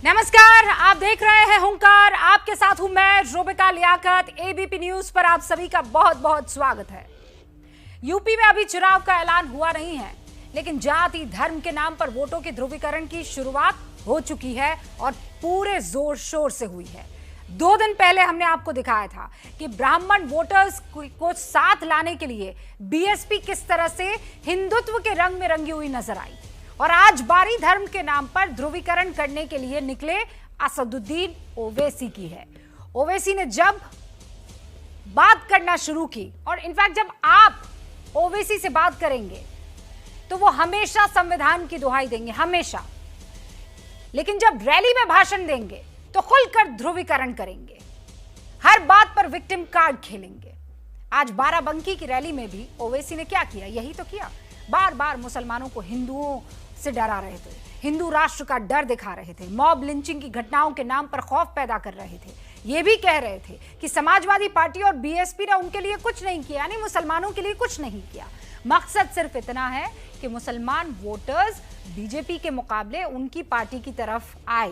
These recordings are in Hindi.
नमस्कार, आप देख रहे हैं हुंकार। आपके साथ हूं मैं रोबिका लियाकत। एबीपी न्यूज पर आप सभी का बहुत बहुत स्वागत है। यूपी में अभी चुनाव का ऐलान हुआ नहीं है, लेकिन जाति धर्म के नाम पर वोटों के ध्रुवीकरण की शुरुआत हो चुकी है और पूरे जोर शोर से हुई है। 2 दिन पहले हमने आपको दिखाया था कि ब्राह्मण वोटर्स को साथ लाने के लिए बीएसपी किस तरह से हिंदुत्व के रंग में रंगी हुई नजर आई, और आज बारी धर्म के नाम पर ध्रुवीकरण करने के लिए निकले असदुद्दीन ओवैसी की है। ओवैसी ने जब बात करना शुरू की, और इनफैक्ट जब आप ओवैसी से बात करेंगे तो वो हमेशा संविधान की दुहाई देंगे, हमेशा, लेकिन जब रैली में भाषण देंगे तो खुलकर ध्रुवीकरण करेंगे, हर बात पर विक्टिम कार्ड खेलेंगे। आज बाराबंकी की रैली में भी ओवैसी ने क्या किया? यही तो किया। बार बार मुसलमानों को हिंदुओं से डरा रहे थे, हिंदू राष्ट्र का डर दिखा रहे थे, मॉब लिंचिंग की घटनाओं के नाम पर खौफ पैदा कर रहे थे। ये भी कह रहे थे कि समाजवादी पार्टी और बीएसपी ने उनके लिए कुछ नहीं किया, यानी मुसलमानों के लिए कुछ नहीं किया। मकसद सिर्फ इतना है कि मुसलमान वोटर्स बीजेपी के मुकाबले उनकी पार्टी की तरफ आए,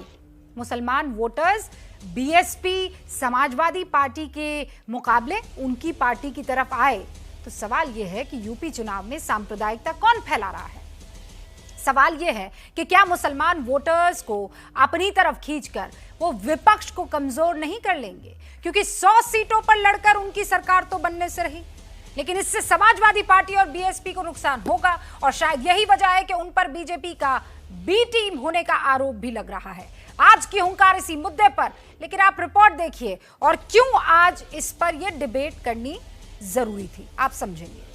मुसलमान वोटर्स बीएसपी समाजवादी पार्टी के मुकाबले उनकी पार्टी की तरफ आए। तो सवाल यह है कि यूपी चुनाव में सांप्रदायिकता कौन फैला रहा है? सवाल यह है कि क्या मुसलमान वोटर्स को अपनी तरफ खींचकर वो विपक्ष को कमजोर नहीं कर लेंगे? क्योंकि 100 सीटों पर लड़कर उनकी सरकार तो बनने से रही, लेकिन इससे समाजवादी पार्टी और बीएसपी को नुकसान होगा, और शायद यही वजह है कि उन पर बीजेपी का बी टीम होने का आरोप भी लग रहा है। आज की हुंकार इसी मुद्दे पर, लेकिन आप रिपोर्ट देखिए और क्यों आज इस पर यह डिबेट करनी जरूरी थी, आप समझेंगे।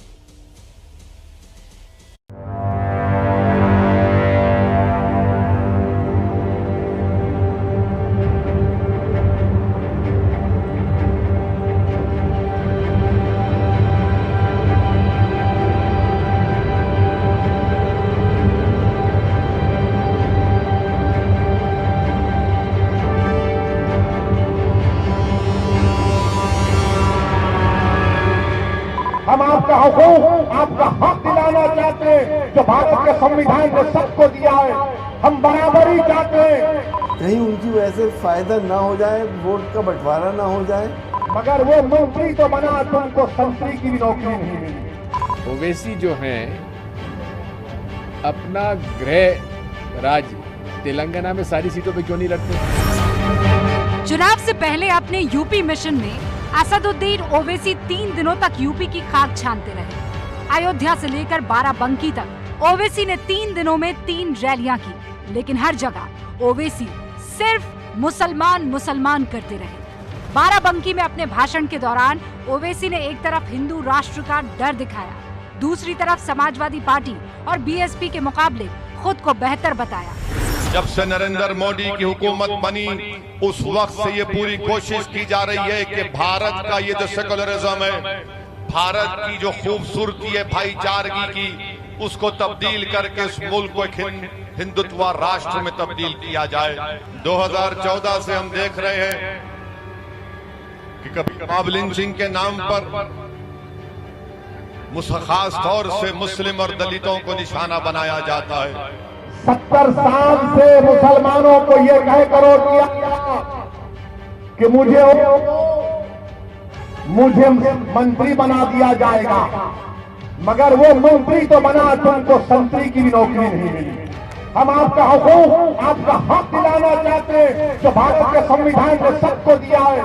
हम आपका हुकूक, आपका हक दिलाना चाहते हैं जो भारत के संविधान ने सबको दिया है। हम बराबरी चाहते हैं। कहीं उनकी वजह से फायदा ना हो जाए, वोट का बंटवारा ना हो जाए। मगर वो मंत्री तो बना, तुमको संतरी की भी नौकरी नहीं मिली। ओवैसी जो हैं अपना गृह राज्य तेलंगाना में सारी सीटों पे क्यों नहीं लड़ते? चुनाव से पहले अपने यूपी मिशन में असदुद्दीन ओवैसी 3 दिनों तक यूपी की खाक छानते रहे। अयोध्या से लेकर बाराबंकी तक ओवैसी ने 3 दिनों में 3 रैलियां की, लेकिन हर जगह ओवैसी सिर्फ मुसलमान मुसलमान करते रहे। बाराबंकी में अपने भाषण के दौरान ओवैसी ने एक तरफ हिंदू राष्ट्र का डर दिखाया, दूसरी तरफ समाजवादी पार्टी और बीएसपी के मुकाबले खुद को बेहतर बताया। जब से नरेंद्र मोदी की हुकूमत बनी उस वक्त से ये पूरी कोशिश की जा रही है कि भारत का ये जो सेकुलरिज्म है, भारत की जो खूबसूरती है भाईचारगी की, उसको तब्दील करके इस मुल्क को एक हिंदुत्व राष्ट्र में तब्दील किया जाए। 2014 से हम देख रहे हैं कि कभी मॉब लिंचिंग के नाम पर खास तौर से मुस्लिम और दलितों को निशाना बनाया जाता है। 70 साल से मुसलमानों को ये कह करो किया कि मुझे मंत्री बना दिया जाएगा, मगर वो मंत्री तो बना, तुमको संतरी की भी नौकरी नहीं मिली। हम आपका हुकूक, आपका हक दिलाना चाहते हैं जो भारत के संविधान ने सबको दिया है।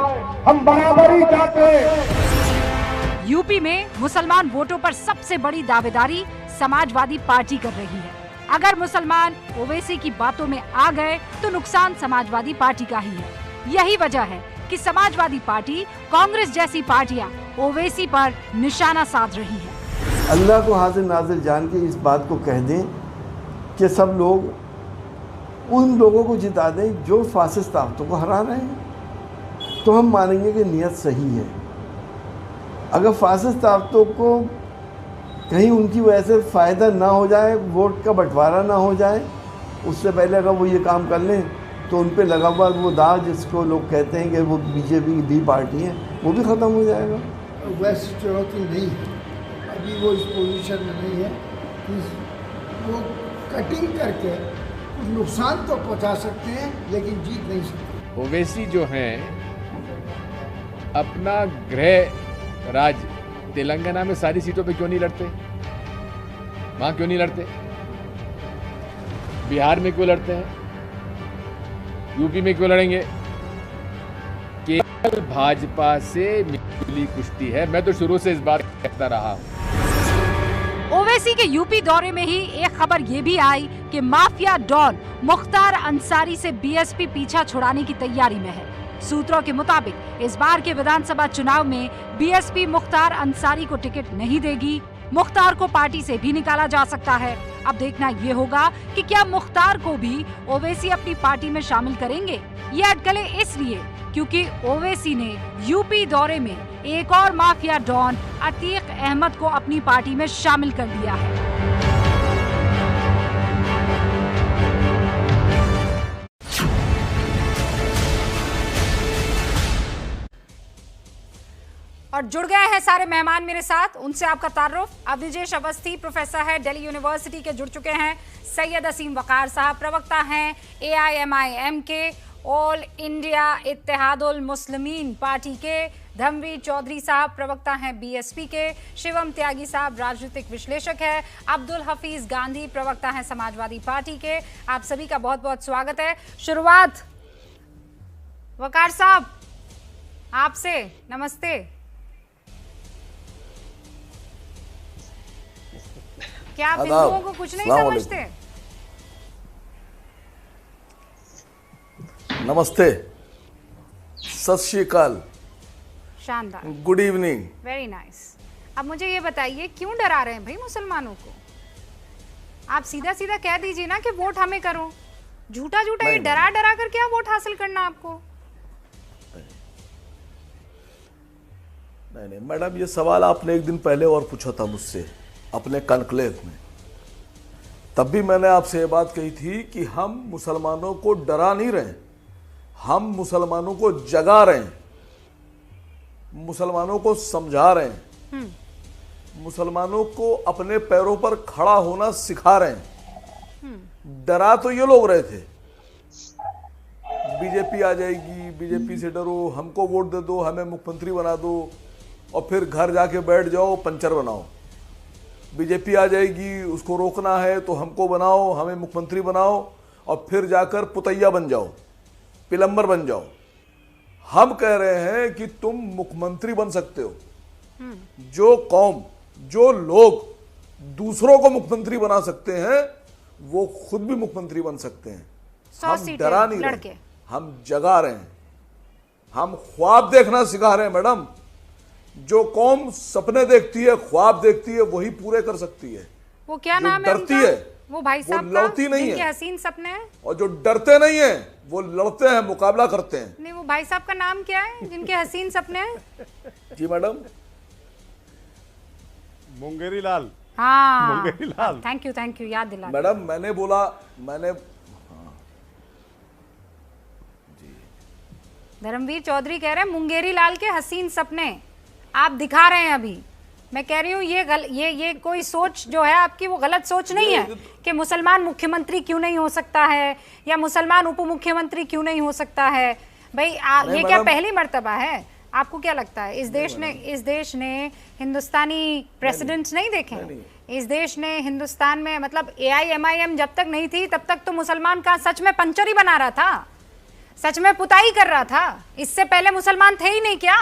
हम बराबरी चाहते हैं। यूपी में मुसलमान वोटों पर सबसे बड़ी दावेदारी समाजवादी पार्टी कर रही है। अगर मुसलमान ओवैसी की बातों में आ गए तो नुकसान समाजवादी पार्टी का ही है। यही वजह है कि समाजवादी पार्टी, कांग्रेस जैसी पार्टियां ओवैसी पर निशाना साध रही हैं। अल्लाह को हाजिर नाजिर जान के इस बात को कह दें कि सब लोग उन लोगों को जिता दें जो फासिस्ट ताकतों को हरा रहे हैं, तो हम मानेंगे कि नियत सही है। अगर फासिस्ट ताकतों को कहीं उनकी वजह से फ़ायदा ना हो जाए, वोट का बंटवारा ना हो जाए, उससे पहले अगर वो ये काम कर लें तो उन पे लगा हुआ वो दाग जिसको लोग कहते हैं कि वो बीजेपी की बी पार्टी है, वो भी ख़त्म हो जाएगा। वैसी चुनौती नहीं है, अभी वो इस पोजीशन में नहीं है कि वो कटिंग करके कुछ नुकसान तो पहुंचा सकते हैं लेकिन जीत नहीं सकते। ओवैसी जो हैं अपना गृह राज्य तेलंगाना में सारी सीटों पे क्यों नहीं लड़ते? वहां क्यों नहीं लड़ते? बिहार में क्यों लड़ते हैं? यूपी में क्यों लड़ेंगे? केवल भाजपा से मिली कुश्ती है। मैं तो शुरू से इस बात कहता रहा हूं। ओवैसी के यूपी दौरे में ही एक खबर ये भी आई कि माफिया डॉन मुख्तार अंसारी से बीएसपी पीछा छुड़ाने की तैयारी में है। सूत्रों के मुताबिक इस बार के विधानसभा चुनाव में बीएसपी मुख्तार अंसारी को टिकट नहीं देगी। मुख्तार को पार्टी से भी निकाला जा सकता है। अब देखना ये होगा कि क्या मुख्तार को भी ओवैसी अपनी पार्टी में शामिल करेंगे। ये अटकलें इसलिए क्योंकि ओवैसी ने यूपी दौरे में एक और माफिया डॉन अतीक अहमद को अपनी पार्टी में शामिल कर लिया है। और जुड़ गए हैं सारे मेहमान मेरे साथ, उनसे आपका तारुफ। अविजेश अवस्थी प्रोफेसर है दिल्ली यूनिवर्सिटी के, जुड़ चुके हैं। सैयद असीम वकार साहब प्रवक्ता हैं AIMIM के, all India Ittehadul Muslimeen party के। धर्मवीर चौधरी साहब प्रवक्ता हैं BSP के। शिवम त्यागी साहब राजनीतिक विश्लेषक है। अब्दुल हफीज गांधी प्रवक्ता हैं समाजवादी पार्टी के। आप सभी का बहुत बहुत स्वागत है। शुरुआत वकार साहब आपसे, नमस्ते। क्या आप हिंदुओं को कुछ नहीं समझते? नमस्ते, सत श्री अकाल, शानदार, गुड इवनिंग, वेरी नाइस। अब मुझे ये बताइए क्यों डरा रहे हैं भाई मुसलमानों को? आप सीधा सीधा कह दीजिए ना कि वोट हमें करो। झूठा झूठा ये डरा डरा कर क्या वोट हासिल करना आपको? नहीं मैडम, ये सवाल आपने एक दिन पहले और पूछा था मुझसे अपने कॉन्क्लेव में। तब भी मैंने आपसे ये बात कही थी कि हम मुसलमानों को डरा नहीं रहे, हम मुसलमानों को जगा रहे हैं, मुसलमानों को समझा रहे हैं, मुसलमानों को अपने पैरों पर खड़ा होना सिखा रहे हैं। डरा तो ये लोग रहे थे, बीजेपी आ जाएगी, बीजेपी से डरो, हमको वोट दे दो, हमें मुख्यमंत्री बना दो, और फिर घर जाके बैठ जाओ, पंचर बनाओ। बीजेपी आ जाएगी, उसको रोकना है तो हमको बनाओ, हमें मुख्यमंत्री बनाओ, और फिर जाकर पुतैया बन जाओ, पिलंबर बन जाओ। हम कह रहे हैं कि तुम मुख्यमंत्री बन सकते हो। जो कौम, जो लोग दूसरों को मुख्यमंत्री बना सकते हैं, वो खुद भी मुख्यमंत्री बन सकते हैं। हम डरा नहीं रहे, हम जगा रहे हैं, हम ख्वाब देखना सिखा रहे हैं। मैडम, जो कौम सपने देखती है, ख्वाब देखती है, वही पूरे कर सकती है। वो क्या नाम है डरती है वो भाई साहब वो लड़ती नहीं है, हसीन सपने हैं। और जो डरते नहीं है वो लड़ते हैं, मुकाबला करते हैं। नहीं, वो भाई साहब का नाम क्या है जिनके हसीन सपने हैं? जी मैडम, मुंगेरी लाल। हाँ, मुंगेरी लाल। थैंक यू, याद दिला। मैडम मैंने बोला, धर्मवीर चौधरी कह रहे हैं मुंगेरी लाल के हसीन सपने आप दिखा रहे हैं अभी। मैं कह रही हूँ ये कोई सोच जो है आपकी, वो गलत सोच नहीं है कि मुसलमान मुख्यमंत्री क्यों नहीं हो सकता है, या मुसलमान उप मुख्यमंत्री क्यों नहीं हो सकता है। भाई ये क्या पहली मर्तबा है? आपको क्या लगता है इस देश ने हिंदुस्तानी प्रेसिडेंट्स नहीं देखे? इस देश ने हिंदुस्तान में, मतलब AIMIM जब तक नहीं थी तब तक तो मुसलमान का सच में पंचर ही बना रहा था, सच में पुताई कर रहा था। इससे पहले मुसलमान थे ही नहीं क्या?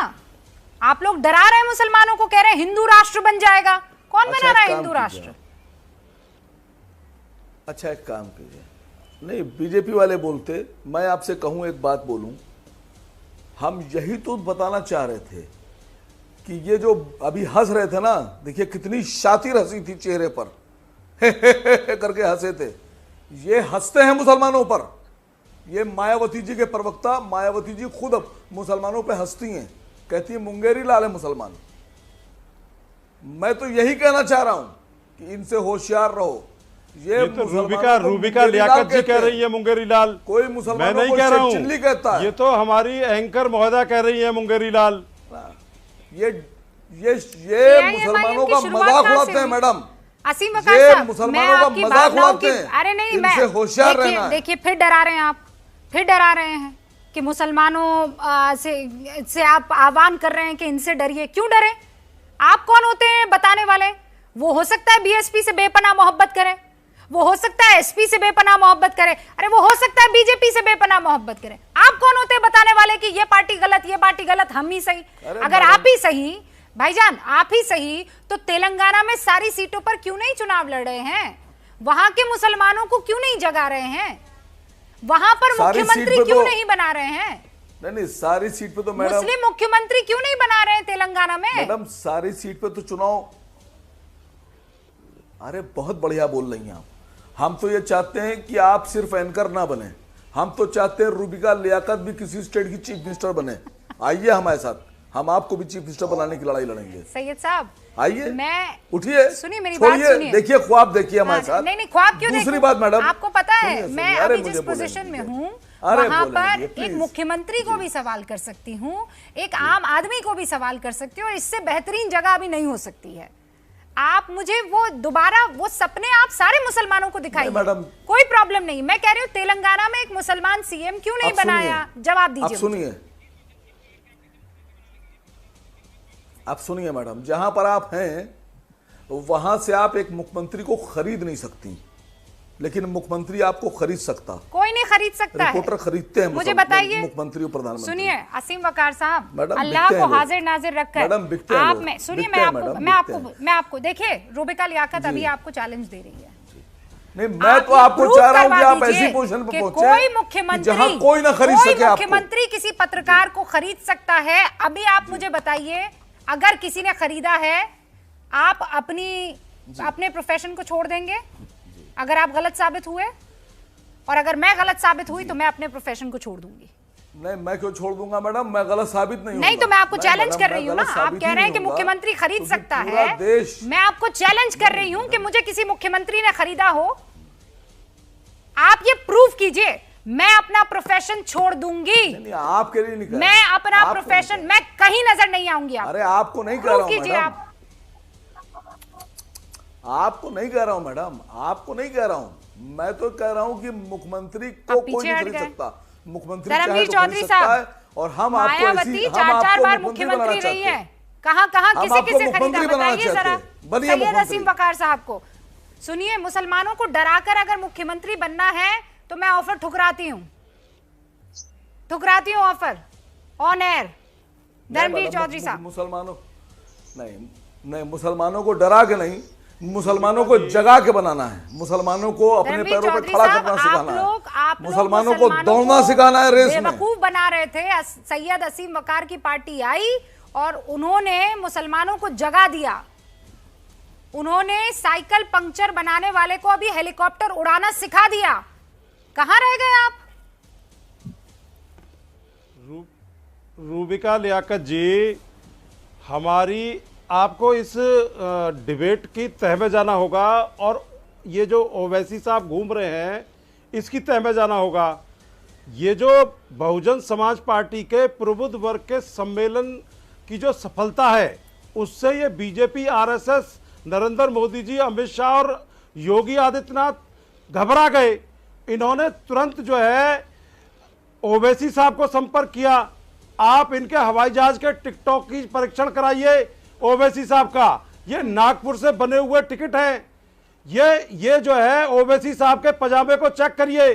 आप लोग डरा रहे हैं मुसलमानों को, कह रहे हैं हिंदू राष्ट्र बन जाएगा। कौन बना रहा है हिंदू राष्ट्र? अच्छा, एक काम कीजिए, नहीं बीजेपी वाले बोलते, मैं आपसे कहूं, एक बात बोलूं, हम यही तो बताना चाह रहे थे कि ये जो अभी हंस रहे थे ना, देखिए कितनी शातिर हंसी थी चेहरे पर, हे करके हंसे थे। ये हंसते हैं मुसलमानों पर। ये मायावती जी के प्रवक्ता, मायावती जी खुद अब मुसलमानों पे हंसती हैं, कहती है मुंगेरी लाल है मुसलमान। मैं तो यही कहना चाह रहा हूं कि इनसे होशियार रहो। ये तो रूबिका लियाकत जी कह रही है मुंगेरी लाल, कोई मुसलमान मैं नहीं कह रहा हूं, कहता है। ये तो हमारी एंकर महोदया कह रही है मुंगेरी लाल। ये मुसलमानों का मजाक उड़ाते हैं मैडम, असीम वकार साहब, मैं मुसलमानों का आपकी मजाक भावनाओं की, उड़ाते हैं। अरे नहीं, इनसे मैं होशियार रहना है। देखिए फिर डरा रहे हैं आप, फिर डरा रहे हैं कि मुसलमानों से आप आह्वान कर रहे हैं कि इनसे डरिए। क्यों डरे? आप कौन होते हैं बताने वाले? वो हो सकता है बीएसपी से बेपनाह मोहब्बत करें, वो हो सकता है एसपी से बेपनाह मोहब्बत करे, अरे वो हो सकता है बीजेपी से बेपनाह मोहब्बत करे। आप कौन होते हैं बताने वाले कि ये पार्टी गलत, ये पार्टी गलत, हम ही सही? अगर आप ही सही भाईजान, आप ही सही, तो तेलंगाना में सारी सीटों पर क्यों नहीं चुनाव लड़ रहे हैं? वहां के मुसलमानों को क्यों नहीं जगा रहे हैं? वहां पर मुख्यमंत्री क्यों नहीं बना रहे हैं? नहीं, सारी सीट पे तो मैडम मुस्लिम मुख्यमंत्री क्यों नहीं बना रहे हैं तेलंगाना में? मैडम सारी सीट पे तो चुनाव, अरे बहुत बढ़िया बोल रही हैं आप। हम तो ये चाहते हैं कि आप सिर्फ एंकर ना बने, हम तो चाहते हैं रूबिका लियाकत भी किसी स्टेट की चीफ मिनिस्टर बने। आइए हमारे साथ, हम आपको भी चीफ मिनिस्टर बनाने की लड़ाई लड़ेंगे। सैयद साहब आइए, मैं उठिए, सुनिए मेरी बात सुनिए, देखिए ख्वाब देखिए हमारे साथ। नहीं ख्वाब क्यों? दूसरी बात मैडम, आपको पता है मैं अभी जिस पोजीशन में हूँ वहां पर एक मुख्यमंत्री को भी सवाल कर सकती हूँ, एक आम आदमी को भी सवाल कर सकती हूँ, और इससे बेहतरीन जगह अभी नहीं हो सकती है। आप मुझे वो दोबारा वो सपने आप सारे मुसलमानों को दिखाइए, कोई प्रॉब्लम नहीं। मैं कह रही हूँ तेलंगाना में एक मुसलमान सीएम क्यों नहीं बनाया? जवाब दीजिए। आप सुनिए मैडम, जहां पर आप हैं वहां से आप एक मुख्यमंत्री को खरीद नहीं सकती, लेकिन मुख्यमंत्री आपको खरीद सकता। कोई नहीं खरीद सकता है। रिपोर्टर खरीदते हैं मुझे बताइए मुख्यमंत्री और प्रधानमंत्री। सुनिए असीम वकार साहब, अल्लाह को हाजिर नाजिर रखकर आप में सुनिए, मैं आपको देखिए, रूबिका लियाकत अभी आपको चैलेंज दे रही है। नहीं, मैं तो आपको चाह रहा हूं कि आप ऐसी पोजीशन पर पहुंचे कोई मुख्यमंत्री, जहां कोई ना खरीद सके आपको। मुख्यमंत्री किसी पत्रकार को खरीद सकता है। अभी आप मुझे बताइए, अगर किसी ने खरीदा है, आप अपने प्रोफेशन को छोड़ देंगे? अगर आप गलत साबित हुए, और अगर मैं गलत साबित हुई तो मैं अपने प्रोफेशन को छोड़ दूंगी। नहीं, मैं क्यों छोड़ दूंगा मैडम, मैं गलत साबित नहीं तो मैं आपको चैलेंज कर रही हूँ ना। आप कह रहे हैं कि मुख्यमंत्री खरीद सकता है, मैं आपको चैलेंज कर रही हूँ कि मुझे किसी मुख्यमंत्री ने खरीदा हो, आप ये प्रूफ कीजिए, मैं अपना प्रोफेशन छोड़ दूंगी। आपके लिए नहीं, मैं अपना प्रोफेशन, मैं कहीं नजर नहीं आऊंगी। अरे आपको नहीं कह रहा हूं मैडम, आपको नहीं कह रहा हूं मैडम, आपको नहीं कह रहा हूं, मैं तो कह रहा हूं कि मुख्यमंत्री को कोई नहीं खरीद सकता। मुख्यमंत्री चाहे तो खरीद सकता है, और हम आपको ऐसी, हम आपको बार मुख्यमंत्री रही है, कहां किसे खरीदा बताइए जरा सैयद असीम वकार साहब को। सुनिए, मुसलमानों को डराकर अगर मुख्यमंत्री बनना है तो मैं ऑफर ठुकराती हूँ offer on air. Dharamvir Chaudhary साहब, मुसलमानों नहीं, मुसलमानों को डरा के नहीं, मुसलमानों को जगा के बनाना है, मुसलमानों को अपने पैरों पर खड़ा करना सिखाना है, मुसलमानों को दौड़ना सिखाना है रेस में। बेवकूफ बना रहे थे। सैयद असीम वकार की पार्टी आई और उन्होंने मुसलमानों को जगा दिया। उन्होंने साइकिल पंक्चर बनाने वाले को अभी हेलीकॉप्टर उड़ाना सिखा दिया। कहां रह गए आप? रूबिका लियाकत जी, हमारी आपको इस डिबेट की तह में जाना होगा, और ये जो ओवैसी साहब घूम रहे हैं इसकी तह में जाना होगा। ये जो बहुजन समाज पार्टी के प्रबुद्ध वर्ग के सम्मेलन की जो सफलता है, उससे ये बीजेपी, आरएसएस, नरेंद्र मोदी जी, अमित शाह और योगी आदित्यनाथ घबरा गए। इन्होंने तुरंत जो है ओवैसी साहब को संपर्क किया, आप इनके हवाई जहाज के टिकटों की परीक्षण कराइए ओवैसी साहब का। ये नागपुर से बने हुए टिकट हैं, ये जो है ओवैसी साहब के पजामे को चेक करिए,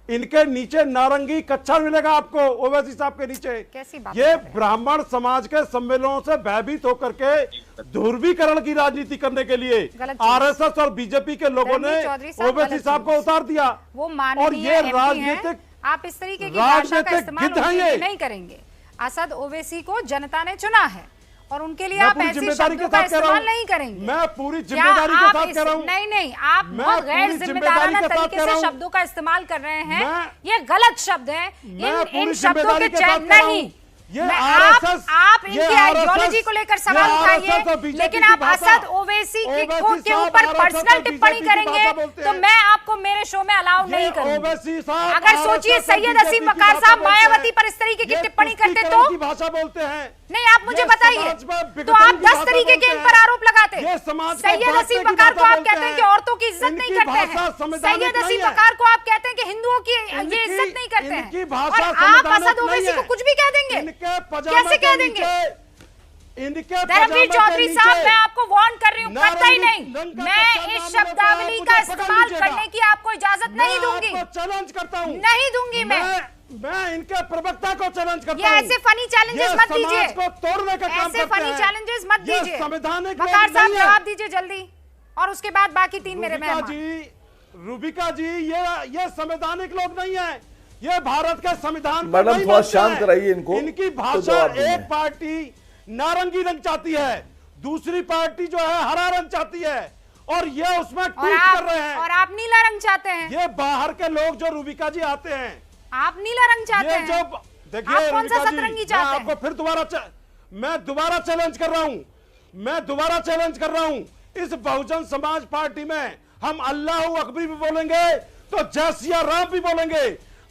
इनके नीचे नारंगी कच्छा मिलेगा आपको ओवैसी साहब के नीचे। कैसी बात ये ब्राह्मण समाज के सम्मेलनों से भयभीत होकर के ध्रुवीकरण की राजनीति करने के लिए आरएसएस और बीजेपी के लोगों ने ओवैसी साहब को उतार दिया। वो और ये राजनीतिक, आप इस तरीके की भाषा का इस्तेमाल नहीं करेंगे। असद ओवैसी को जनता ने चुना है और उनके लिए आप ऐसी शब्दों का इस्तेमाल नहीं करेंगे। मैं पूरी जिम्मेदारी के साथ कह रहा हूं। नहीं, आप बहुत गैर जिम्मेदाराना तरीके से शब्दों का इस्तेमाल कर रहे हैं। ये गलत शब्द है। इन शब्दों के चयन नहीं। आप इनकी आइडियोलॉजी को लेकर सवाल उठाइए, लेकिन आप असद ओवैसी के ऊपर पर्सनल टिप्पणी करेंगे तो मैं आपको मेरे शो में अलाउ नहीं करूंगी। अगर सोचिए सैयद असीम वकार साहब मायावती पर इस तरीके की टिप्पणी करते तो भाषा बोलते हैं। नहीं, आप मुझे बताइए, तो आप 10 तरीके के इन पर आरोप लगाते हैं। सैयद हसीन वकार को आप कहते हैं कि औरतों की इज्जत नहीं करते हैं, सैयद हसीन वकार को आप कहते हैं कि हिंदुओं की ये इज्जत नहीं करते हैं, और आप असद ओवैसी को कुछ भी कह देंगे, कैसे कह देंगे? धर्मवीर चौधरी साहब, मैं आपको वार्न कर रही हूँ, कतई नहीं, मैं इस शब्दावली का इस्तेमाल करने की आपको इजाजत नहीं दूंगी, चैलेंज करता हूँ, नहीं दूंगी मैं इनके प्रवक्ता को चैलेंज करता हूँ। ये ऐसे फनी चैलेंजेस मत दीजिए, को तोड़ने का काम ऐसे फनी चैलेंजेस मत दीजिए। संवैधानिक वकार साहब जवाब दीजिए जल्दी, और उसके बाद बाकी 3 मेरे मेहमान। रूबिका जी, ये संवैधानिक लोग नहीं है, ये भारत के संविधान। मैडम थोड़ा शांत कराइए इनको। इनकी भाषा, एक पार्टी नारंगी रंग चाहती है, दूसरी पार्टी जो है हरा रंग चाहती है, और ये उसमें ट्वीट कर रहे हैं, और आप नीला रंग चाहते हैं। ये बाहर के लोग जो रूबिका जी आते हैं, आप नीला रंग चाहते हैं। जो देखिए, आप कौन सा सतरंगी चाहते हैं? आपको फिर मैं दोबारा चैलेंज कर रहा हूं, इस बहुजन समाज पार्टी में हम अल्लाह अकबर भी बोलेंगे तो जय सिया राम भी बोलेंगे।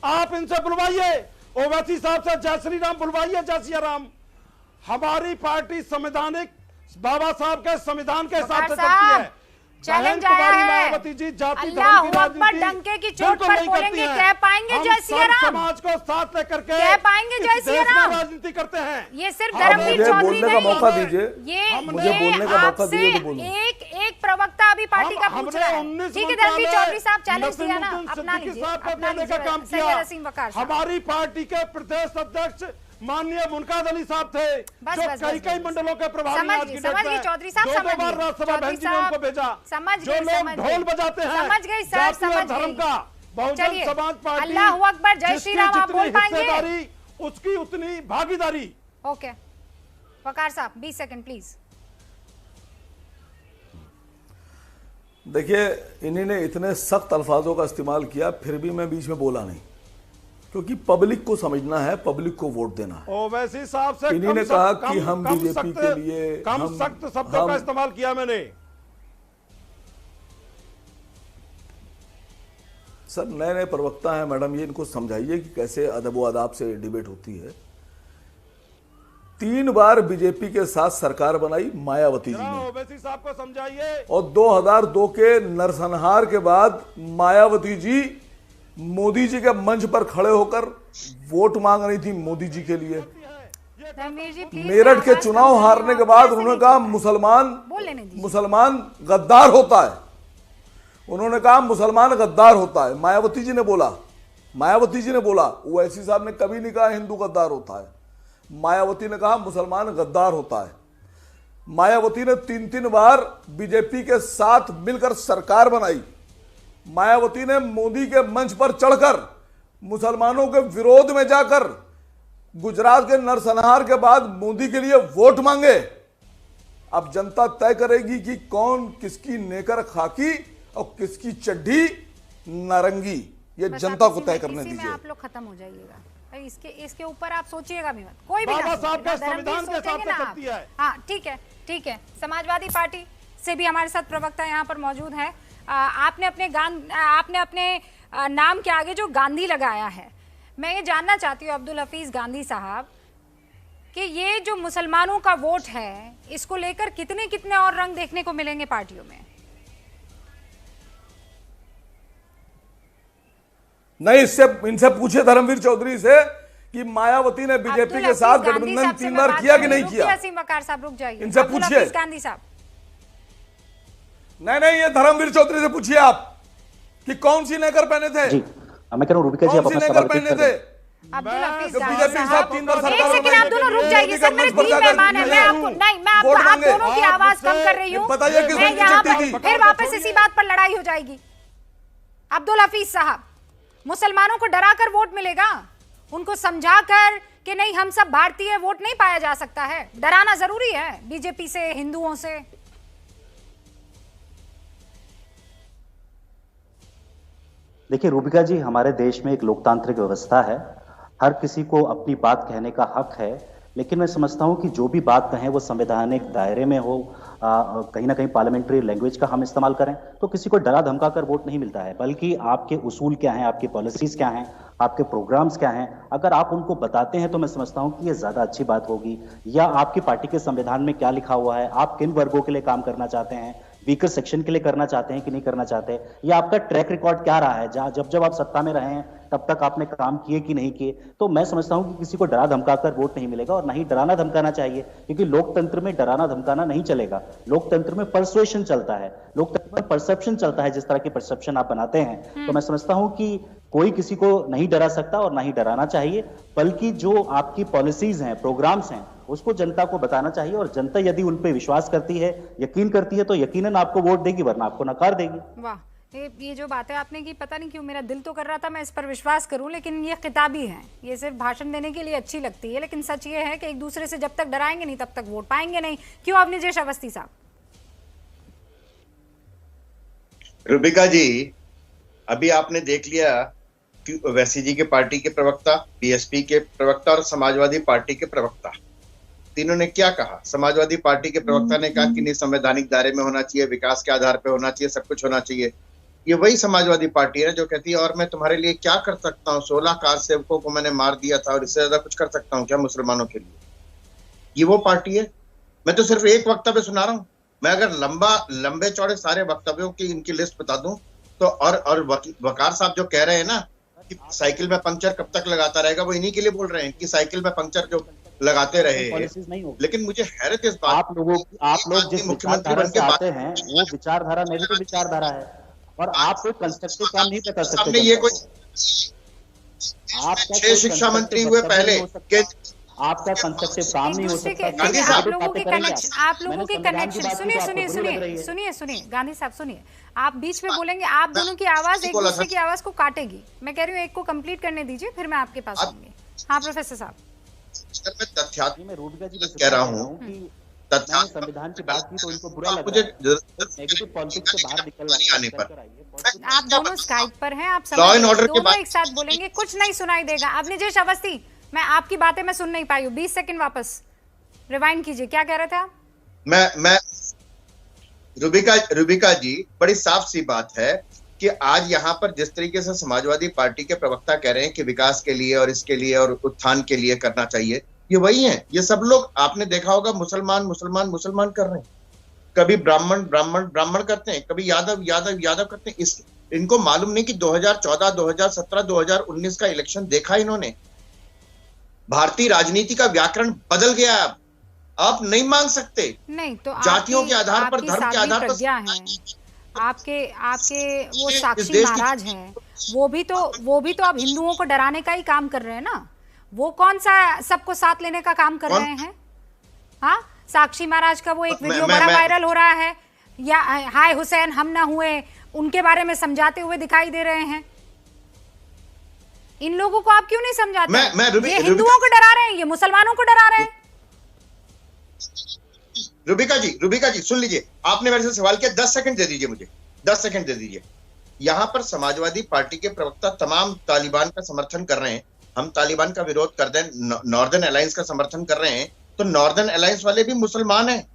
आप इनसे बुलवाइए, ओवैसी साहब से जय श्री राम बुलवाइए, जय सिया राम। हमारी पार्टी संवैधानिक, बाबा साहब के संविधान के हिसाब से चलती है। चैलेंज आया है, मायावती जी जाति अल्लाह अकबर डंके की चोट पर बोलेंगे, कह पाएंगे जय सिया राम? समाज को साथ लेकर के कह पाएंगे जय सिया राम? राजनीति करते हैं। ये सिर्फ धर्मवीर चौधरी नहीं, मौका दीजिए, ये मुझे बोलने का मौका दीजिए तो बोलूं। एक प्रवक्ता अभी पार्टी का पूछ रहा है। ठीक है धर्मवीर चौधरी साहब, चैलेंज दिया ना, अपना लीजिए। सैयद हसीन वकार साहब, हमारी पार्टी के प्रदेश अध्यक्ष माननीय मुनकाद अली साहब थे, जो कई मंडलों के प्रभारी आज की डेट में चौधरी साहब, दो बार राज्यसभा बहन जी ने उनको भेजा। जो लोग ढोल बजाते हैं, समझ गई सर, समझ धर्म का, बहुजन समाज पार्टी, अल्लाह अकबर, जय श्री राम आप बोल पाएंगे? उसकी उतनी भागीदारी। ओके वकार साहब, 20 सेकंड प्लीज। देखिए, इन्हीं ने इतने सख्त अल्फाजों का इस्तेमाल किया, फिर भी मैं बीच में बोला नहीं, क्योंकि पब्लिक को समझना है, पब्लिक को वोट देना है। ओवैसी साहब से इन्हीं ने कहा कि हम बीजेपी के लिए कम सख्त शब्दों का इस्तेमाल किया मैंने। सर, नए नए प्रवक्ता हैं मैडम, ये इनको समझाइए कि कैसे अदब व आदाब से डिबेट होती है। 3 बार बीजेपी के साथ सरकार बनाई मायावती जी ने, ओवैसी साहब को समझाइए। और 2002 के नरसंहार के बाद मायावती जी मोदी जी के मंच पर खड़े होकर वोट मांग रही थी मोदी जी के लिए। मेरठ के चुनाव हारने के बाद उन्होंने कहा मुसलमान गद्दार होता है, उन्होंने कहा मुसलमान गद्दार होता है। मायावती जी ने बोला, ओवैसी साहब ने कभी नहीं कहा हिंदू गद्दार होता है। मायावती ने कहा मुसलमान गद्दार होता है। मायावती ने 3 बार बीजेपी के साथ मिलकर सरकार बनाई। मायावती ने मोदी के मंच पर चढ़कर मुसलमानों के विरोध में जाकर गुजरात के नरसंहार के बाद मोदी के लिए वोट मांगे। अब जनता तय करेगी कि कौन किसकी नेकर खाकी और किसकी चड्ढी नारंगी, ये जनता को तय करने दीजिए। आप लोग खत्म हो जाइएगा, इसके ऊपर आप सोचिएगा भी मत, कोई भी बाबा साहब का संविधान के साथ चलती है। हाँ ठीक है। समाजवादी पार्टी से भी हमारे साथ प्रवक्ता यहाँ पर मौजूद है। आपने अपने नाम के आगे जो गांधी लगाया है, मैं ये जानना चाहती हूँ अब्दुल हफीज गांधी साहब कि ये जो मुसलमानों का वोट है, इसको लेकर कितने और रंग देखने को मिलेंगे पार्टियों में? नहीं, इनसे पूछे धर्मवीर चौधरी से कि मायावती ने बीजेपी के साथ गठबंधन 3 बार किया कि नहीं किया। वकार साहब रुक जाइए, इनसे पूछिए। गांधी साहब, नहीं, ये धर्मवीर चौधरी से पूछिए आप कि कौन सी नेकर पहने थे। जी, मैं कह रहा हूं रूबिका जी, आप अपना सवाल पहने थे। अब्दुल हफीज बीजेपी के साथ 3 बार सरकार बनाई। आप दोनों रुक जाइए सर, मेरे 3 मेहमान हैं, आप दोनों की आवाज कम कर रही हूँ। मैं यहाँ पर फिर वापस इसी बात पर लड़ाई हो जाएगी। अब्दुल हफीज साहब, मुसलमानों को डराकर वोट मिलेगा? उनको समझाकर कि नहीं हम सब भारतीय, वोट नहीं पाया जा सकता है? डराना जरूरी है बीजेपी से, हिंदुओं से? देखिए रूबिका जी, हमारे देश में एक लोकतांत्रिक व्यवस्था है, हर किसी को अपनी बात कहने का हक है, लेकिन मैं समझता हूं कि जो भी बात कहें वो संवैधानिक दायरे में हो, कहीं ना कहीं पार्लियामेंट्री लैंग्वेज का हम इस्तेमाल करें, तो किसी को डरा धमका कर वोट नहीं मिलता है, बल्कि आपके उसूल क्या हैं, आपकी पॉलिसीज क्या हैं, आपके प्रोग्राम्स क्या हैं, अगर आप उनको बताते हैं तो मैं समझता हूं कि ये ज्यादा अच्छी बात होगी। या आपकी पार्टी के संविधान में क्या लिखा हुआ है, आप किन वर्गों के लिए काम करना चाहते हैं, वीकर सेक्शन के लिए करना चाहते हैं कि नहीं करना चाहते, या आपका ट्रैक रिकॉर्ड क्या रहा है, जब आप सत्ता में रहे हैं तब तक आपने काम किए कि नहीं किए। तो मैं समझता हूं कि किसी को डरा धमका कर वोट नहीं मिलेगा और ना ही डराना धमकाना चाहिए, क्योंकि लोकतंत्र में डराना धमकाना नहीं चलेगा। लोकतंत्र में परसुएशन चलता है, लोकतंत्र में परसेप्शन चलता है, जिस तरह की परसेप्शन आप बनाते हैं। तो मैं समझता हूं कि कोई किसी को नहीं डरा सकता और ना ही डराना चाहिए, बल्कि जो आपकी पॉलिसीज हैं, प्रोग्राम्स हैं, उसको जनता को बताना चाहिए, और जनता यदि उन पे विश्वास करती है, यकीन करती है, तो यकीनन आपको वोट देगी, वरना आपको नकार देगी। वाह, ये जो बातें आपने की, पता नहीं क्यों मेरा दिल तो कर रहा था मैं इस पर विश्वास करूं, लेकिन ये किताबी है, ये सिर्फ भाषण देने के लिए अच्छी लगती है, लेकिन सच ये है कि एक दूसरे से जब तक डराएंगे नहीं तब तक वोट पाएंगे नहीं। क्यों अवनीश अवस्थी साहब? रुबिका जी, अभी आपने देख लिया कि ओवैसी जी के पार्टी के प्रवक्ता, बीएसपी के प्रवक्ता और समाजवादी पार्टी के प्रवक्ता, तीनों ने क्या कहा। समाजवादी पार्टी के प्रवक्ता ने कहा कि नहीं, संवैधानिक दायरे में होना चाहिए, विकास के आधार पर होना चाहिए, सब कुछ होना चाहिए। ये वही समाजवादी पार्टी है जो कहती है और मैं तुम्हारे लिए क्या कर सकता हूँ, 16 कार सेवकों को मैंने मार दिया था और इससे ज्यादा कुछ कर सकता हूँ क्या मुसलमानों के लिए। ये वो पार्टी है। मैं तो सिर्फ एक वक्तव्य सुना रहा हूँ। मैं अगर लंबे चौड़े सारे वक्तव्यों की इनकी लिस्ट बता दूं तो, और वकार साहब जो कह रहे हैं ना कि साइकिल में पंक्चर कब तक लगाता रहेगा, वो इन्हीं के लिए बोल रहे हैं कि साइकिल में पंक्चर जो लगाते रहे। लेकिन मुझे हैरत इस बात, आप लोग जिस मुख्यमंत्री से आते हैं वो विचारधारा नेगेटिव विचारधारा है, और आप कोई कंस्ट्रक्टिव काम नहीं कर सकते। ये कोई आप 6 शिक्षा मंत्री हुए पहले के, आपका कंस्ट्रक्टिव काम नहीं हो सकता। आप लोगों के कनेक्शन सुनिए गांधी साहब सुनिए, आप बीच में बोलेंगे, आप दोनों की आवाज एक दूसरे की आवाज को काटेगी। मैं कह रही हूँ एक को कंप्लीट करने दीजिए, फिर मैं आपके पास आऊंगी। हाँ प्रोफेसर साहब, मैं रूबिका जी कह रहा हूँ कि संविधान की बात की तो इनको बुरा लग रहा है, नेगेटिव पॉलिटिक्स से बाहर निकल आने पर। आप दोनों स्काइप पर हैं, आप दोनों एक साथ बोलेंगे, कुछ नहीं सुनाई देगा। अवनीश अवस्थी, मैं आपकी बातें मैं सुन नहीं पाई हूँ, 20 सेकंड वापस रिवाइंड कीजिए, क्या कह रहे थे आप? मैं रुबिका जी, बड़ी साफ सी बात है कि आज यहाँ पर जिस तरीके से समाजवादी पार्टी के प्रवक्ता कह रहे हैं कि विकास के लिए और इसके लिए और उत्थान के लिए करना चाहिए, ये वही है। ये सब लोग आपने देखा होगा मुसलमान कर रहे हैं, कभी ब्राह्मण करते हैं, कभी यादव करते हैं। इनको मालूम नहीं कि 2014, 2017, 2019 का इलेक्शन देखा इन्होंने। भारतीय राजनीति का व्याकरण बदल गया। अब आप नहीं मांग सकते, नहीं तो जातियों के आधार पर, धर्म के आधार पर। आपके वो साक्षी महाराज हैं, वो भी तो अब हिंदुओं को डराने का ही काम कर रहे हैं ना। वो कौन सा सबको साथ लेने का काम कर रहे हैं? हाँ, साक्षी महाराज का वो एक वीडियो बड़ा वायरल हो रहा है, या हाय हुसैन हम ना हुए, उनके बारे में समझाते हुए दिखाई दे रहे हैं। इन लोगों को आप क्यों नहीं समझाते? ये हिंदुओं को डरा रहे हैं, ये मुसलमानों को डरा रहे हैं। रुबिका जी सुन लीजिए, आपने मेरे से सवाल किया, 10 सेकंड दे दीजिए मुझे, 10 सेकंड दे दीजिए। यहाँ पर समाजवादी पार्टी के प्रवक्ता तमाम तालिबान का समर्थन कर रहे हैं। हम तालिबान का विरोध कर दें, नॉर्दर्न अलायंस का समर्थन कर रहे हैं, तो नॉर्दर्न अलायंस वाले भी मुसलमान हैं।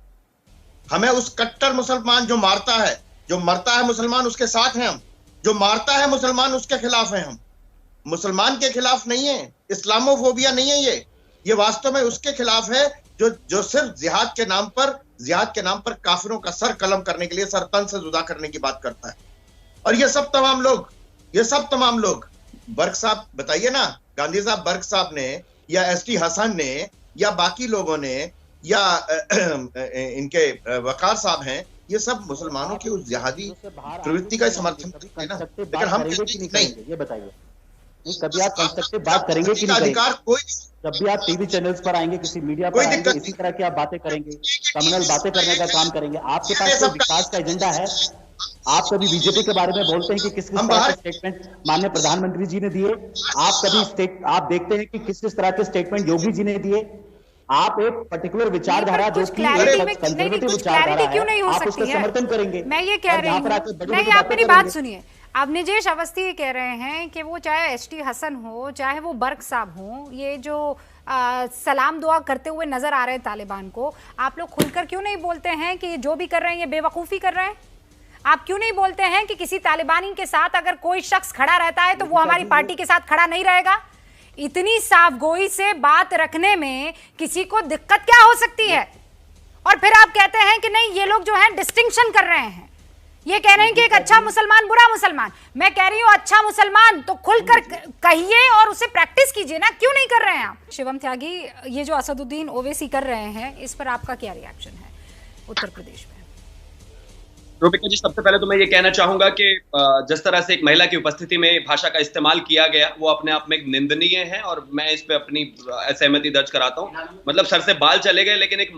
हमें उस कट्टर मुसलमान जो मरता है मुसलमान, उसके साथ हैं हम। जो मारता है मुसलमान, उसके खिलाफ हैं हम। मुसलमान के खिलाफ नहीं है, इस्लामोफोबिया नहीं है ये वास्तव में उसके खिलाफ है जो सिर्फ जिहाद के नाम पर काफिरों का सर कलम करने के लिए, सर तन से जुदा करने की बात करता है। और ये सब तमाम लोग बर्क साहब बताइए ना, गांधी साहब, बर्क साहब ने या एसटी हसन ने या बाकी लोगों ने या इनके वकार साहब हैं, ये सब मुसलमानों की उस जिहादी प्रवृत्ति का समर्थन करते हैं ना। लेकिन हम नहीं, ये बताइए, कभी आप कंस्ट्रक्टिव बात करेंगे कि नहीं? जब भी आप टीवी चैनल्स पर आएंगे, किसी मीडिया पर आएंगे, इसी तरह की आप बातें करेंगे, कम्युनल बातें करने का काम करेंगे। आपके पास कोई विकास का एजेंडा है? आप कभी बीजेपी के बारे में बोलते हैं कि किस तरह के स्टेटमेंट माननीय प्रधानमंत्री जी ने दिए? आप देखते हैं कि किस तरह के स्टेटमेंट योगी जी ने दिए? आप एक पर्टिकुलर विचारधारा जो कंजर्वेटिव विचारधारा है, आप उसका समर्थन करेंगे। मैं ये कह रही हूँ, नहीं, आप मेरी बात सुनिए। अब निजेश अवस्थी ये कह रहे हैं कि वो चाहे एसटी हसन हो, चाहे वो बर्क साहब हो, ये जो सलाम दुआ करते हुए नजर आ रहे हैं तालिबान को, आप लोग खुलकर क्यों नहीं बोलते हैं कि जो भी कर रहे हैं ये बेवकूफ़ी कर रहे हैं? आप क्यों नहीं बोलते हैं कि किसी तालिबानी के साथ अगर कोई शख्स खड़ा रहता है तो वो हमारी पार्टी के साथ खड़ा नहीं रहेगा? इतनी साफगोई से बात रखने में किसी को दिक्कत क्या हो सकती है? और फिर आप कहते हैं कि नहीं, ये लोग जो है डिस्टिंक्शन कर रहे हैं, ये कह रहे हैं कि एक अच्छा मुसलमान, बुरा मुसलमान। मैं कह रही हूँ अच्छा मुसलमान तो खुलकर कहिए और उसे प्रैक्टिस कीजिए ना, क्यों नहीं कर रहे हैं आप? शिवम त्यागी, ये जो असदुद्दीन ओवैसी कर रहे हैं इस पर आपका क्या रिएक्शन है उत्तर प्रदेश में? रूबिका जी, सबसे पहले तो मैं ये कहना चाहूंगा कि जिस तरह से एक महिला की उपस्थिति में भाषा का इस्तेमाल किया गया वो अपने आप में एक निंदनीय है और मैं इस पे अपनी असहमति दर्ज कराता हूं। मतलब सर से बाल चले गए, लेकिन एक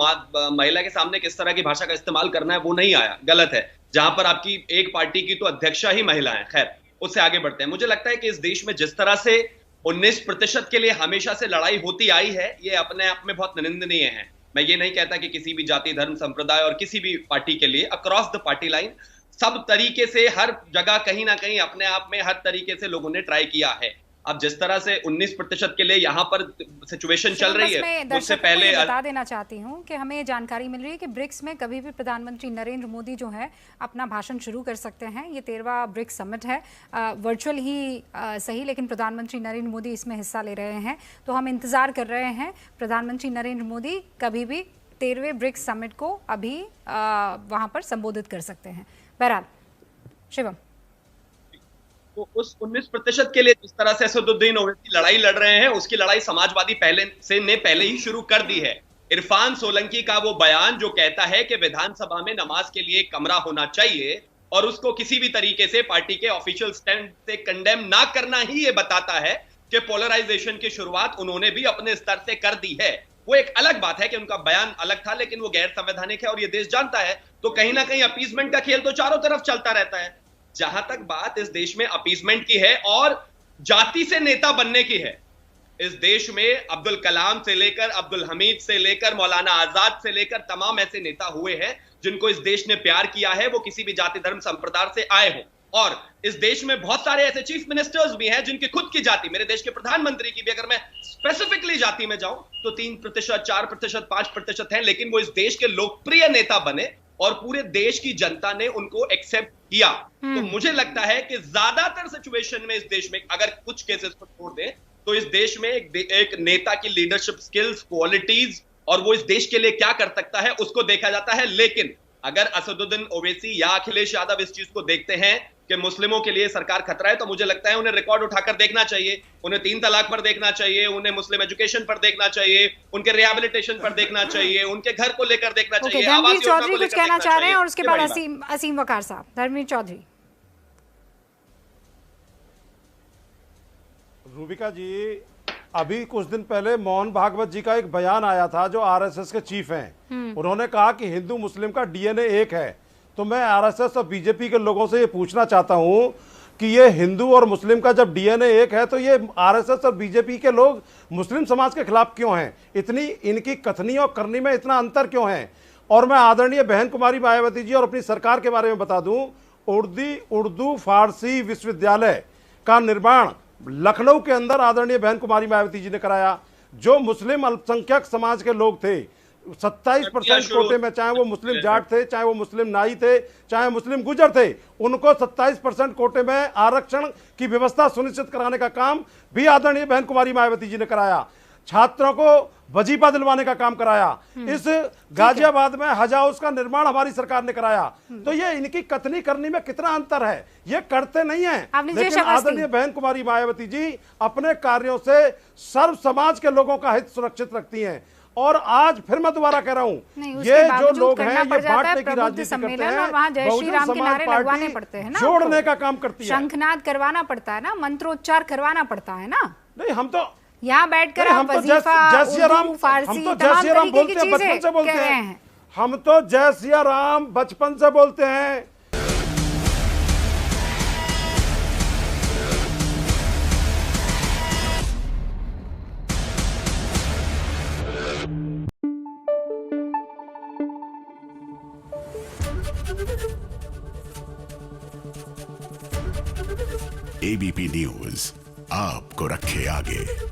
महिला के सामने किस तरह की भाषा का इस्तेमाल करना है वो नहीं आया, गलत है। जहां पर आपकी एक पार्टी की तो अध्यक्षा ही महिला है। खैर, उससे आगे बढ़ते हैं। मुझे लगता है कि इस देश में जिस तरह से 19% के लिए हमेशा से लड़ाई होती आई है, ये अपने आप में बहुत निंदनीय है। मैं ये नहीं कहता कि किसी भी जाति, धर्म, संप्रदाय और किसी भी पार्टी के लिए अक्रॉस द पार्टी लाइन सब तरीके से हर जगह कहीं ना कहीं अपने आप में हर तरीके से लोगों ने ट्राई किया है। अब जिस तरह से 19% के लिए यहाँ पर सिचुएशन चल रही है, उससे पहले बता देना चाहती हूँ कि हमें जानकारी मिल रही है कि ब्रिक्स में कभी भी प्रधानमंत्री नरेंद्र मोदी जो है अपना भाषण शुरू कर सकते हैं। ये 13वां ब्रिक्स समिट है, वर्चुअल ही सही, लेकिन प्रधानमंत्री नरेंद्र मोदी इसमें हिस्सा ले रहे हैं। तो हम इंतजार कर रहे हैं प्रधानमंत्री नरेंद्र मोदी कभी भी 13वें ब्रिक्स समिट को अभी वहाँ पर संबोधित कर सकते हैं। बहरहाल शिवम, तो उस 19% के लिए जिस तरह से असदुद्दीन ओवैसी लड़ाई लड़ रहे हैं, उसकी लड़ाई समाजवादी पहले ही शुरू कर दी है। इरफान सोलंकी का वो बयान जो कहता है कि विधानसभा में नमाज के लिए एक कमरा होना चाहिए और उसको किसी भी तरीके से पार्टी के ऑफिशियल स्टैंड से कंडेम ना करना, ही ये बताता है कि पोलराइजेशन की शुरुआत उन्होंने भी अपने स्तर से कर दी है। वो एक अलग बात है कि उनका बयान अलग था, लेकिन वो गैर संवैधानिक है और ये देश जानता है। तो कहीं ना कहीं अपीसमेंट का खेल तो चारों तरफ चलता रहता है। जहां तक बात इस देश में अपीसमेंट की है और जाति से नेता बनने की है, इस देश में अब्दुल कलाम से लेकर अब्दुल हमीद से लेकर मौलाना आजाद से लेकर तमाम ऐसे नेता हुए हैं जिनको इस देश ने प्यार किया है, वो किसी भी जाति, धर्म, संप्रदाय से आए हों। और इस देश में बहुत सारे ऐसे चीफ मिनिस्टर्स भी हैं जिनकी खुद की जाति, मेरे देश के प्रधानमंत्री की भी अगर मैं स्पेसिफिकली जाति में जाऊं तो 3%, 4%, 5% हैं, लेकिन वो इस देश के लोकप्रिय नेता बने और पूरे देश की जनता ने उनको एक्सेप्ट किया। तो मुझे लगता है कि ज्यादातर सिचुएशन में इस देश में, अगर कुछ केसेस को छोड़ दें, तो इस देश में एक नेता की लीडरशिप स्किल्स, क्वालिटीज और वो इस देश के लिए क्या कर सकता है उसको देखा जाता है। लेकिन अगर असदुद्दीन ओवैसी या अखिलेश यादव इस चीज को देखते हैं कि मुस्लिमों के लिए सरकार खतरा है, तो मुझे लगता है उन्हें रिकॉर्ड उठाकर देखना चाहिए, उन्हें 3 तलाक पर देखना चाहिए, उन्हें मुस्लिम एजुकेशन पर देखना चाहिए, उनके रिहेबिलिटेशन पर देखना चाहिए, उनके घर को लेकर देखना चाहिए। धर्मवीर चौधरी कुछ कहना चाह रहे हैं और उसके बाद असीम वकार साहब। धर्मवीर चौधरी। रूबिका जी, अभी कुछ दिन पहले मोहन भागवत जी का एक बयान आया था जो आरएसएस के चीफ हैं। उन्होंने कहा कि हिंदू मुस्लिम का डीएनए एक है। तो मैं आरएसएस और बीजेपी के लोगों से ये पूछना चाहता हूं कि ये हिंदू और मुस्लिम का जब डीएनए एक है तो ये आरएसएस और बीजेपी के लोग मुस्लिम समाज के खिलाफ क्यों हैं? इतनी इनकी कथनी और करनी में इतना अंतर क्यों है? और मैं आदरणीय बहन कुमारी मायावती जी और अपनी सरकार के बारे में बता दूं, उर्दू फारसी विश्वविद्यालय का निर्माण लखनऊ के अंदर आदरणीय बहन कुमारी मायावती जी ने कराया। जो मुस्लिम अल्पसंख्यक समाज के लोग थे 27% कोटे में, चाहे वो मुस्लिम जाट थे, चाहे वो मुस्लिम नाई थे, चाहे मुस्लिम गुजर थे, उनको 27% कोटे में आरक्षण की व्यवस्था सुनिश्चित कराने का काम भी आदरणीय बहन कुमारी मायावती जी ने कराया। छात्रों को वजीफा दिलवाने का काम कराया। इस गाजियाबाद में हज हाउस का निर्माण हमारी सरकार ने कराया। तो ये इनकी कथनी करनी में कितना अंतर है, ये करते नहीं है। लेकिन आदरणीय बहन कुमारी मायावती जी अपने कार्यों से सर्व समाज के लोगों का हित सुरक्षित रखती हैं। और आज फिर मैं दोबारा कह रहा हूं, ये जो लोग हैं ये बांटने की राजनीति करते हैं, बहुजन समाज पार्टी जोड़ने का काम करती है। शंखनाद करवाना पड़ता है ना, मंत्रोच्चार करवाना पड़ता है ना। नहीं, हम तो यहाँ बैठकर आप वजीफा, उर्दू, फारसी, तमाम तरीके की चीजें कह रहे हैं। हम तो जय सिया राम बचपन से बोलते हैं। एबीपी न्यूज आपको रखे आगे।